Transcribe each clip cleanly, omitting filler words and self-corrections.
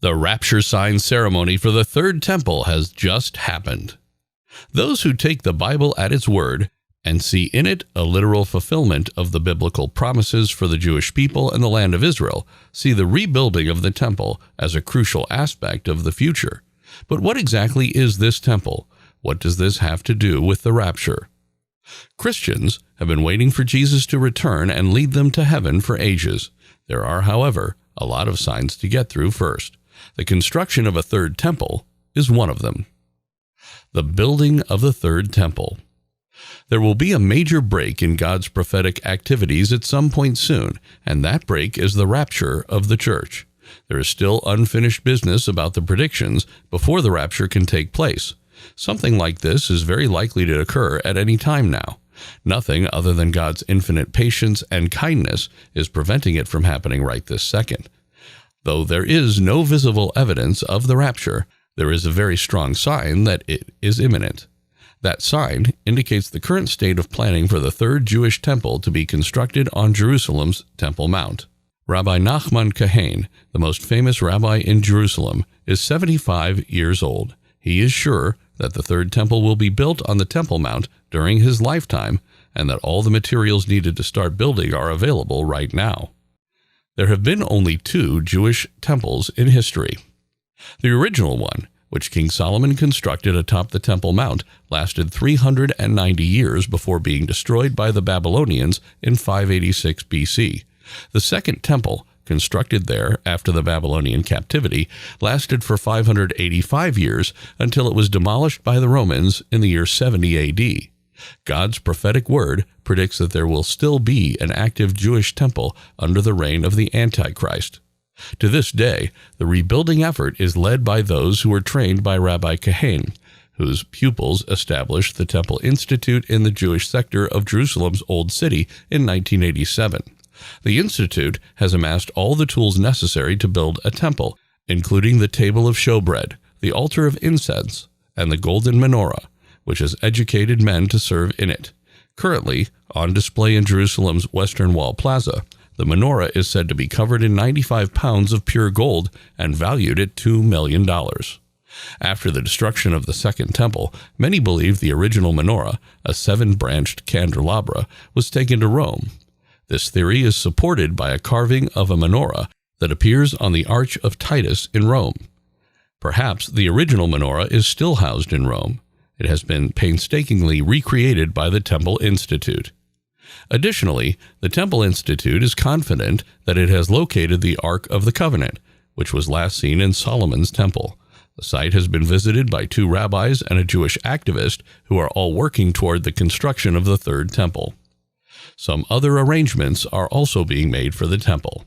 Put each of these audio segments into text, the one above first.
The rapture sign ceremony for the third temple has just happened. Those who take the Bible at its word and see in it a literal fulfillment of the biblical promises for the Jewish people and the land of Israel see the rebuilding of the temple as a crucial aspect of the future. But what exactly is this temple? What does this have to do with the rapture? Christians have been waiting for Jesus to return and lead them to heaven for ages. There are, however, a lot of signs to get through first. The construction of a third temple is one of them. The building of the third temple. There will be a major break in God's prophetic activities at some point soon, and that break is the rapture of the church. There is still unfinished business about the predictions before the rapture can take place. Something like this is very likely to occur at any time now. Nothing other than God's infinite patience and kindness is preventing it from happening right this second. Though there is no visible evidence of the rapture, there is a very strong sign that it is imminent. That sign indicates the current state of planning for the third Jewish temple to be constructed on Jerusalem's Temple Mount. Rabbi Nachman Kahane, the most famous rabbi in Jerusalem, is 75 years old. He is sure that the third temple will be built on the Temple Mount during his lifetime, and that all the materials needed to start building are available right now. There have been only 2 Jewish temples in history. The original one, which King Solomon constructed atop the Temple Mount, lasted 390 years before being destroyed by the Babylonians in 586 BC. The second temple, constructed there after the Babylonian captivity, lasted for 585 years until it was demolished by the Romans in the year 70 AD. God's prophetic word predicts that there will still be an active Jewish temple under the reign of the Antichrist. To this day, the rebuilding effort is led by those who were trained by Rabbi Kahane, whose pupils established the Temple Institute in the Jewish sector of Jerusalem's Old City in 1987. The Institute has amassed all the tools necessary to build a temple, including the table of showbread, the altar of incense, and the golden menorah, which has educated men to serve in it. Currently, on display in Jerusalem's Western Wall Plaza, the menorah is said to be covered in 95 pounds of pure gold and valued at $2 million. After the destruction of the Second Temple, many believe the original menorah, a 7-branched candelabra, was taken to Rome. This theory is supported by a carving of a menorah that appears on the Arch of Titus in Rome. Perhaps the original menorah is still housed in Rome. It has been painstakingly recreated by the Temple Institute. Additionally, the Temple Institute is confident that it has located the Ark of the Covenant, which was last seen in Solomon's temple. The site has been visited by 2 rabbis and a Jewish activist who are all working toward the construction of the third temple. Some other arrangements are also being made for the temple.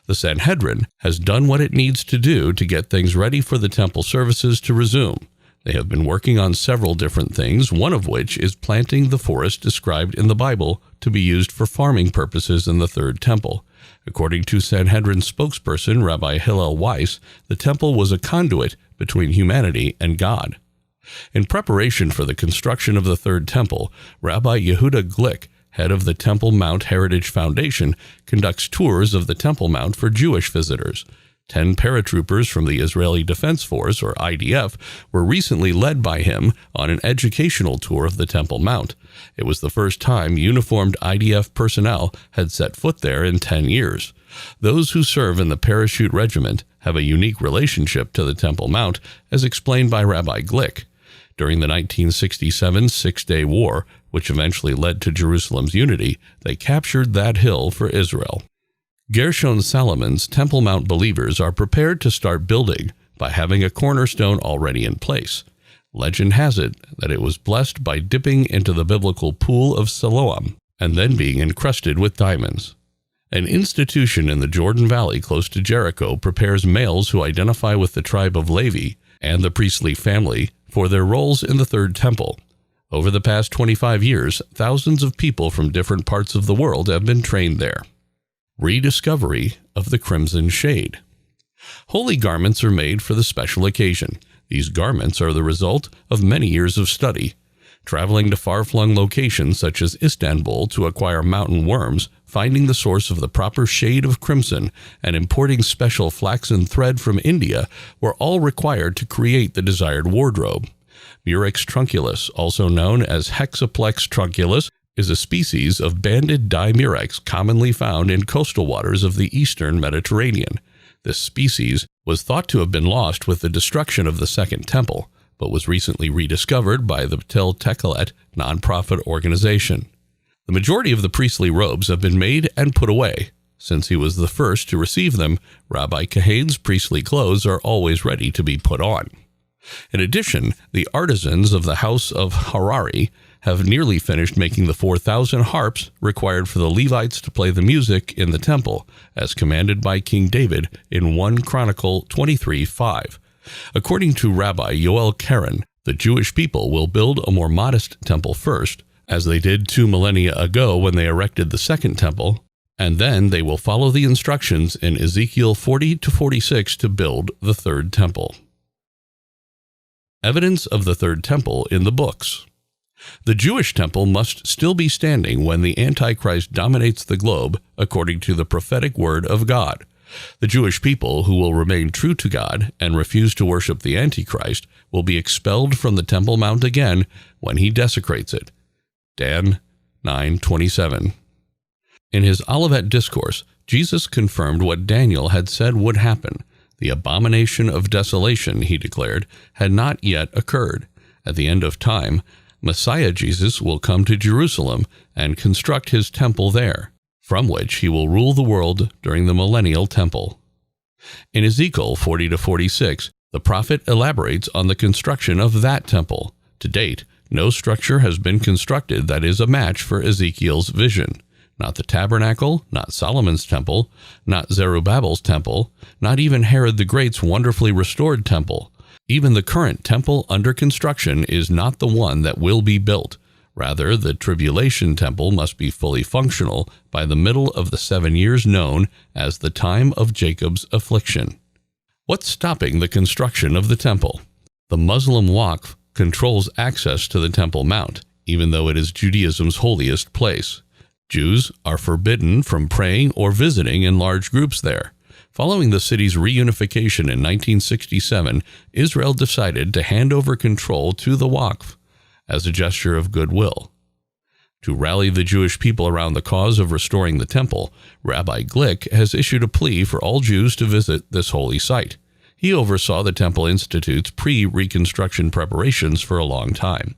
The Sanhedrin has done what it needs to do to get things ready for the temple services to resume. They have been working on several different things, one of which is planting the forest described in the Bible to be used for farming purposes in the third temple. According to Sanhedrin spokesperson Rabbi Hillel Weiss, the temple was a conduit between humanity and God. In preparation for the construction of the third temple, Rabbi Yehuda Glick, head of the Temple Mount Heritage Foundation, conducts tours of the Temple Mount for Jewish visitors. 10 paratroopers from the Israeli Defense Force, or IDF, were recently led by him on an educational tour of the Temple Mount. It was the first time uniformed IDF personnel had set foot there in 10 years. Those who serve in the parachute regiment have a unique relationship to the Temple Mount, as explained by Rabbi Glick. During the 1967 Six-Day War, which eventually led to Jerusalem's unity, they captured that hill for Israel. Gershon Salomon's Temple Mount believers are prepared to start building by having a cornerstone already in place. Legend has it that it was blessed by dipping into the biblical pool of Siloam and then being encrusted with diamonds. An institution in the Jordan Valley close to Jericho prepares males who identify with the tribe of Levi and the priestly family for their roles in the third temple. Over the past 25 years, thousands of people from different parts of the world have been trained there. Rediscovery of the crimson shade. Holy garments are made for the special occasion. These garments are the result of many years of study. traveling to far-flung locations such as Istanbul to acquire mountain worms, finding the source of the proper shade of crimson, and importing special flaxen thread from India were all required to create the desired wardrobe. Murex trunculus, also known as Hexaplex trunculus, is a species of banded dimurex commonly found in coastal waters of the eastern Mediterranean. This species was thought to have been lost with the destruction of the Second Temple, but was recently rediscovered by the Tel Tekelet nonprofit organization. The majority of the priestly robes have been made and put away. Since he was the first to receive them, Rabbi Kahane's priestly clothes are always ready to be put on. In addition, the artisans of the house of Harari have nearly finished making the 4,000 harps required for the Levites to play the music in the temple, as commanded by King David in 1 Chronicle 23:5. According to Rabbi Yoel Karen, the Jewish people will build a more modest temple first, as they did 2 millennia ago when they erected the Second Temple, and then they will follow the instructions in Ezekiel 40-46 to build the Third Temple. Evidence of the Third Temple in the books. The Jewish temple must still be standing when the Antichrist dominates the globe, according to the prophetic word of God. The Jewish people who will remain true to God and refuse to worship the Antichrist will be expelled from the Temple Mount again when he desecrates it. Dan 9:27. In his Olivet Discourse, Jesus confirmed what Daniel had said would happen. The abomination of desolation, he declared, had not yet occurred. At the end of time, Messiah Jesus will come to Jerusalem and construct his temple there, from which he will rule the world during the millennial temple. In Ezekiel 40-46, the prophet elaborates on the construction of that temple. To date, no structure has been constructed that is a match for Ezekiel's vision. Not the tabernacle, not Solomon's temple, not Zerubbabel's temple, not even Herod the Great's wonderfully restored temple. Even the current temple under construction is not the one that will be built. Rather, the tribulation temple must be fully functional by the middle of the 7 years known as the time of Jacob's affliction. What's stopping the construction of the temple? The Muslim Waqf controls access to the Temple Mount, even though it is Judaism's holiest place. Jews are forbidden from praying or visiting in large groups there. Following the city's reunification in 1967, Israel decided to hand over control to the Waqf as a gesture of goodwill. To rally the Jewish people around the cause of restoring the temple, Rabbi Glick has issued a plea for all Jews to visit this holy site. He oversaw the Temple Institute's pre-reconstruction preparations for a long time.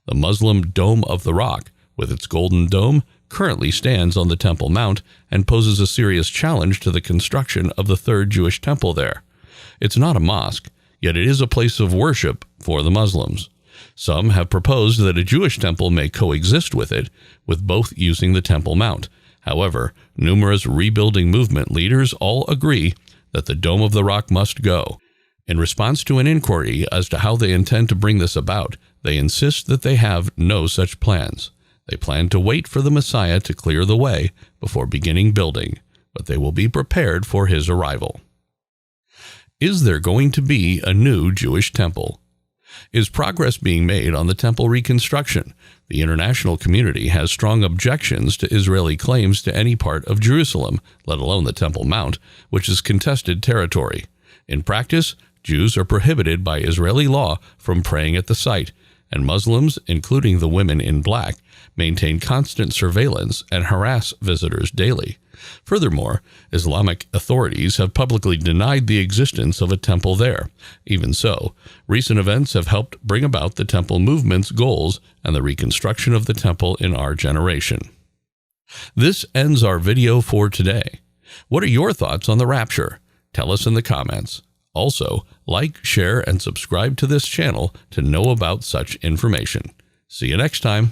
The Muslim Dome of the Rock, with its golden dome, currently stands on the Temple Mount and poses a serious challenge to the construction of the third Jewish temple there. It's not a mosque, yet it is a place of worship for the Muslims. Some have proposed that a Jewish temple may coexist with it, with both using the Temple Mount. However, numerous rebuilding movement leaders all agree that the Dome of the Rock must go. In response to an inquiry as to how they intend to bring this about, they insist that they have no such plans. They plan to wait for the Messiah to clear the way before beginning building, but they will be prepared for his arrival. Is there going to be a new Jewish temple? Is progress being made on the temple reconstruction? The international community has strong objections to Israeli claims to any part of Jerusalem, let alone the Temple Mount, which is contested territory. In practice, Jews are prohibited by Israeli law from praying at the site, and Muslims, including the women in black, maintain constant surveillance and harass visitors daily. Furthermore, Islamic authorities have publicly denied the existence of a temple there. Even so, recent events have helped bring about the temple movement's goals and the reconstruction of the temple in our generation. This ends our video for today. What are your thoughts on the rapture? Tell us in the comments. Also, like, share, and subscribe to this channel to know about such information. See you next time.